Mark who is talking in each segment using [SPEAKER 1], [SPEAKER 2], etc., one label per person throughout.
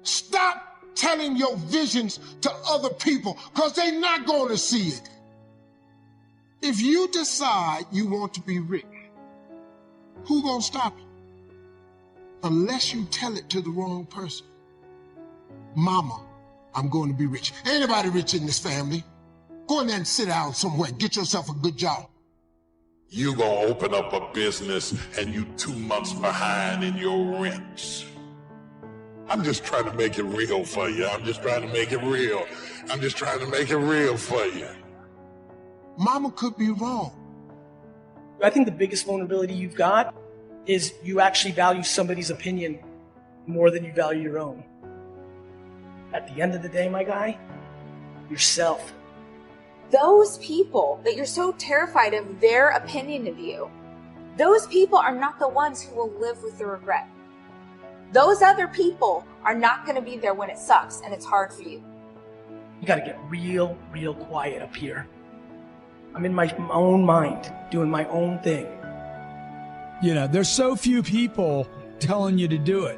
[SPEAKER 1] Stop telling your visions to other people because they're not going to see it. If you decide you want to be rich, who gonna stop you? Unless you tell it to the wrong person. Mama, I'm going to be rich. Anybody rich in this family? Go in there and sit down somewhere. Get yourself a good job.
[SPEAKER 2] You gonna open up a business and you 2 months behind in your rents. I'm just trying to make it real for you. I'm just trying to make it real. I'm just trying to make it real for you.
[SPEAKER 1] Mama could be wrong.
[SPEAKER 3] I think the biggest vulnerability you've got is you actually value somebody's opinion more than you value your own. At the end of the day, my guy, yourself.
[SPEAKER 4] Those people that you're so terrified of their opinion of you, those people are not the ones who will live with the regret. Those other people are not going to be there when it sucks and it's hard for you.
[SPEAKER 3] You got to get real quiet up here. I'm in my own mind, doing my own thing.
[SPEAKER 5] You know, there's so few people telling you to do it.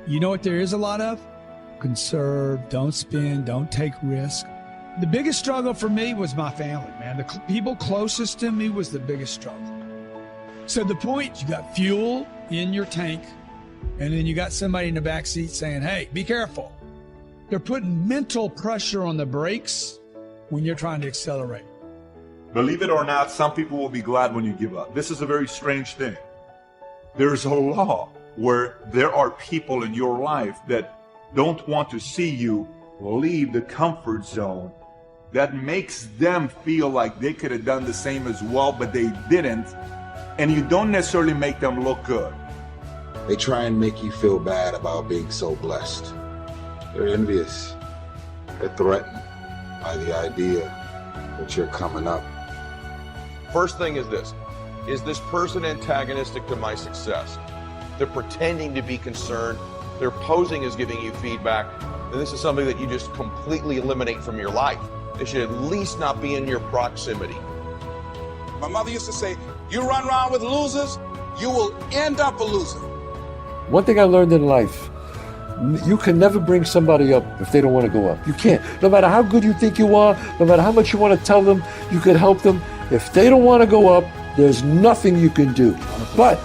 [SPEAKER 5] You know what there is a lot of? Conserve, don't spend, don't take risk. The biggest struggle for me was my family, man. The people closest to me was the biggest struggle. So the point, you got fuel in your tank, and then you got somebody in the back seat saying, hey, be careful. They're putting mental pressure on the brakes when you're trying to accelerate.
[SPEAKER 6] Believe it or not, some people will be glad when you give up. This is a very strange thing. There's a law where there are people in your life that don't want to see you leave the comfort zone. That makes them feel like they could have done the same as well, but they didn't. And you don't necessarily make them look good.
[SPEAKER 7] They try and make you feel bad about being so blessed. They're envious. They're threatened by the idea that you're coming up.
[SPEAKER 8] First thing is this person antagonistic to my success? They're pretending to be concerned. They're posing as giving you feedback. And this is something that you just completely eliminate from your life. They should at least not be in your proximity.
[SPEAKER 9] My mother used to say, you run around with losers, you will end up a loser.
[SPEAKER 10] One thing I learned in life, you can never bring somebody up if they don't want to go up. You can't. No matter how good you think you are, no matter how much you want to tell them, you could help them. If they don't want to go up, there's nothing you can do. But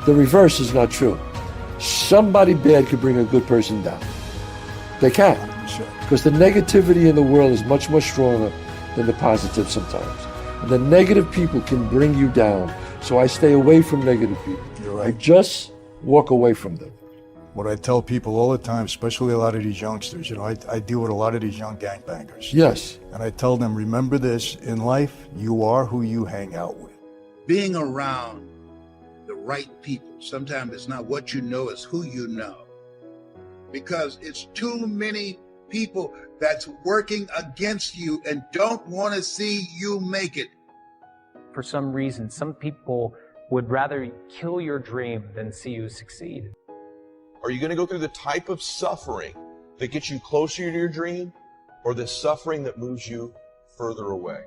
[SPEAKER 10] the reverse is not true. Somebody bad could bring a good person down. They can. Because the negativity in the world is much, much stronger than the positive sometimes. And the negative people can bring you down. So I stay away from negative people.
[SPEAKER 11] You're right.
[SPEAKER 10] I just walk away from them.
[SPEAKER 11] What I tell people all the time, especially a lot of these youngsters, you know, I deal with a lot of these young gangbangers.
[SPEAKER 10] Yes.
[SPEAKER 11] And I tell them, remember this, in life, you are who you hang out with.
[SPEAKER 12] Being around the right people, sometimes it's not what you know, it's who you know. Because it's too many people that's working against you and don't want to see you make it.
[SPEAKER 13] For some reason, some people would rather kill your dream than see you succeed.
[SPEAKER 8] Are you going to go through the type of suffering that gets you closer to your dream, or the suffering that moves you further away?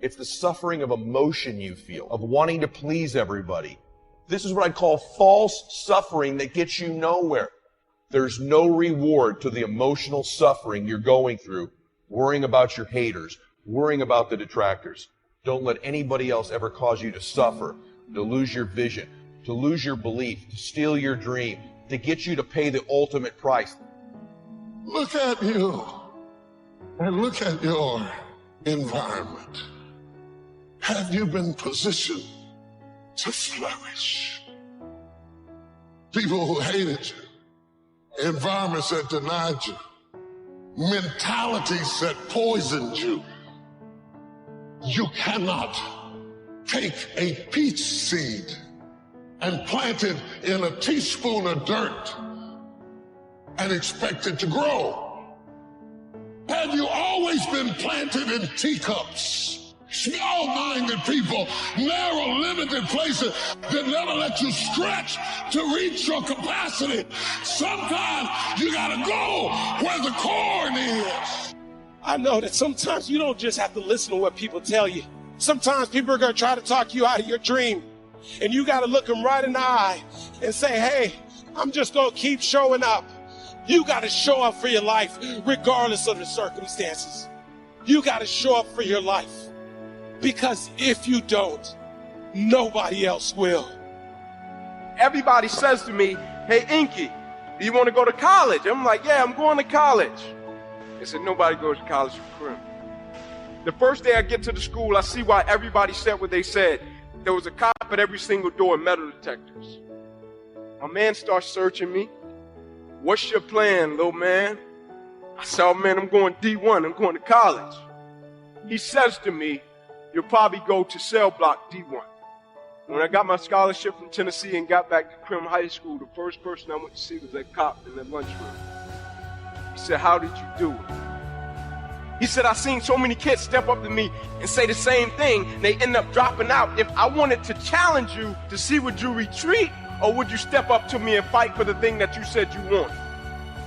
[SPEAKER 8] It's the suffering of emotion you feel, of wanting to please everybody. This is what I call false suffering that gets you nowhere. There's no reward to the emotional suffering you're going through, worrying about your haters, worrying about the detractors. Don't let anybody else ever cause you to suffer, to lose your vision, to lose your belief, to steal your dream, to get you to pay the ultimate price.
[SPEAKER 1] Look at you and look at your environment. Have you been positioned to flourish? People who hated you, environments that denied you, mentalities that poisoned you. You cannot take a peach seed and plant it in a teaspoon of dirt and expect it to grow. Have you always been planted in teacups? Small-minded people, narrow, limited places that never let you stretch to reach your capacity. Sometimes you gotta go where the corn is.
[SPEAKER 14] I know that sometimes you don't just have to listen to what people tell you. Sometimes people are gonna try to talk you out of your dream. And you gotta look them right in the eye and say, hey, I'm just gonna keep showing up. You got to show up for your life regardless of the circumstances. You got to show up for your life, because if you don't, nobody else will.
[SPEAKER 15] Everybody says to me, hey, Inky, do you want to go to college? I'm like, yeah, I'm going to college. They said, nobody goes to college for crime. The first day I get to the school, I see why everybody said what they said. There was a cop at every single door, metal detectors. My man starts searching me. What's your plan, little man? I said, oh man, I'm going D1, I'm going to college. He says to me, you'll probably go to cell block D1. When I got my scholarship from Tennessee and got back to Crim High School, the first person I went to see was that cop in the lunchroom. He said, how did you do it? He said, I've seen so many kids step up to me and say the same thing, and they end up dropping out. If I wanted to challenge you to see, would you retreat, or would you step up to me and fight for the thing that you said you wanted?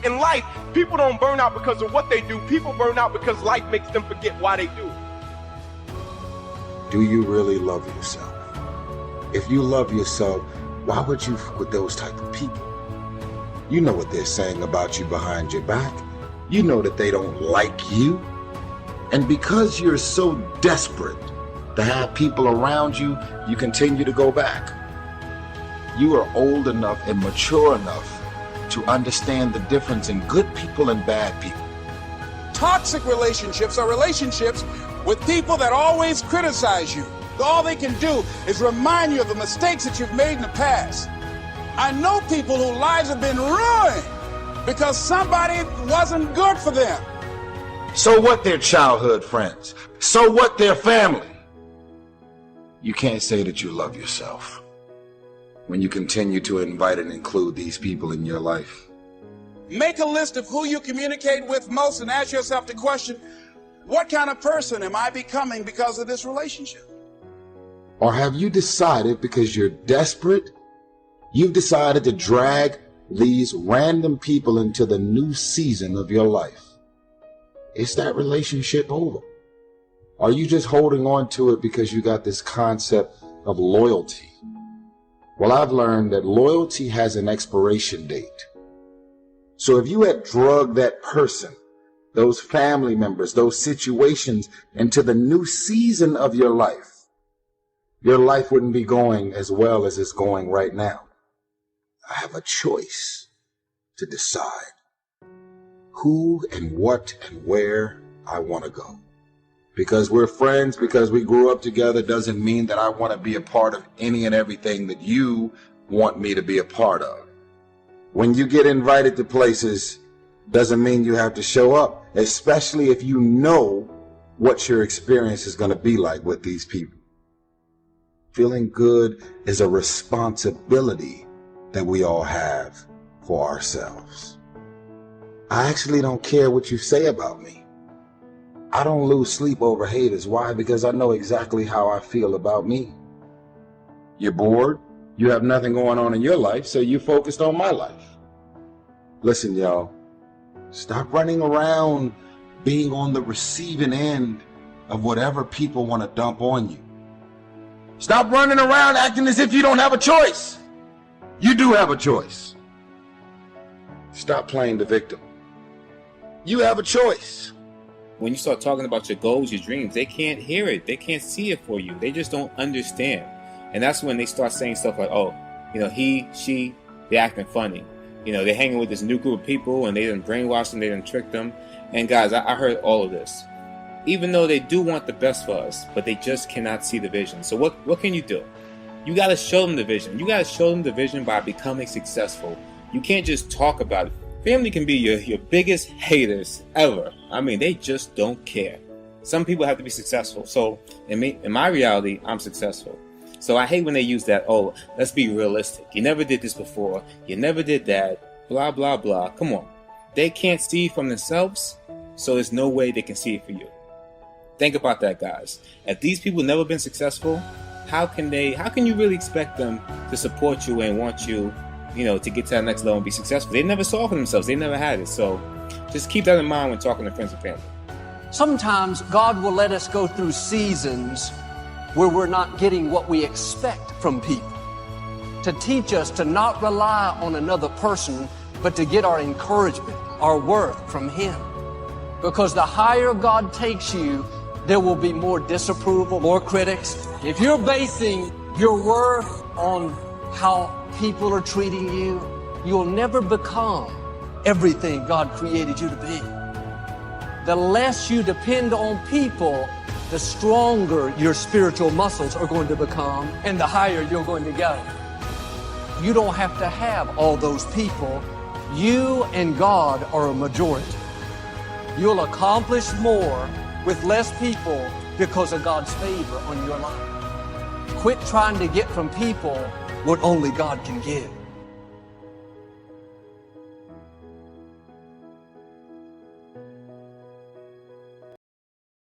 [SPEAKER 15] In life, people don't burn out because of what they do. People burn out because life makes them forget why they do it.
[SPEAKER 7] Do you really love yourself? If you love yourself, why would you fuck with those type of people? You know what they're saying about you behind your back. You know that they don't like you. And because you're so desperate to have people around you, you continue to go back. You are old enough and mature enough to understand the difference in good people and bad people.
[SPEAKER 9] Toxic relationships are relationships with people that always criticize you. All they can do is remind you of the mistakes that you've made in the past. I know people whose lives have been ruined because somebody wasn't good for them.
[SPEAKER 7] So what their childhood friends? So what their family? You can't say that you love yourself when you continue to invite and include these people in your life.
[SPEAKER 9] Make a list of who you communicate with most and ask yourself the question, what kind of person am I becoming because of this relationship?
[SPEAKER 7] Or have you decided, because you're desperate, you've decided to drag these random people into the new season of your life? Is that relationship over? Are you just holding on to it because you got this concept of loyalty? Well, I've learned that loyalty has an expiration date. So if you had drugged that person, those family members, those situations into the new season of your life wouldn't be going as well as it's going right now. I have a choice to decide who and what and where I want to go. Because we're friends, because we grew up together, doesn't mean that I want to be a part of any and everything that you want me to be a part of. When you get invited to places, doesn't mean you have to show up, especially if you know what your experience is going to be like with these people. Feeling good is a responsibility that we all have for ourselves. I actually don't care what you say about me. I don't lose sleep over haters. Why? Because I know exactly how I feel about me. You're bored. You have nothing going on in your life, so you focused on my life. Listen, y'all, stop running around being on the receiving end of whatever people want to dump on you. Stop running around acting as if you don't have a choice. You do have a choice. Stop playing the victim. You have a choice.
[SPEAKER 16] When you start talking about your goals, your dreams, they can't hear it. They can't see it for you. They just don't understand. And that's when they start saying stuff like, oh, he, she, they're acting funny. They're hanging with this new group of people and they didn't brainwash them, they didn't trick them. And guys, I heard all of this. Even though they do want the best for us, but they just cannot see the vision. So what can you do? You got to show them the vision. You got to show them the vision by becoming successful. You can't just talk about it. Family can be your biggest haters ever. I mean, they just don't care. Some people have to be successful. So in my reality, I'm successful. So I hate when they use that, oh, let's be realistic. You never did this before. You never did that. Blah, blah, blah. Come on. They can't see from themselves, so there's no way they can see it for you. Think about that, guys. If these people never been successful, how can you really expect them to support you and want you, to get to that next level and be successful? They never saw it for themselves. They never had it. So just keep that in mind when talking to friends and family.
[SPEAKER 17] Sometimes God will let us go through seasons where we're not getting what we expect from people, to teach us to not rely on another person, but to get our encouragement, our worth from Him. Because the higher God takes you, there will be more disapproval, more critics. If you're basing your worth on how people are treating you, you'll never become everything God created you to be. The less you depend on people, the stronger your spiritual muscles are going to become, and the higher you're going to go. You don't have to have all those people. You and God are a majority. You'll accomplish more with less people because of God's favor on your life. Quit trying to get from people what only God can give.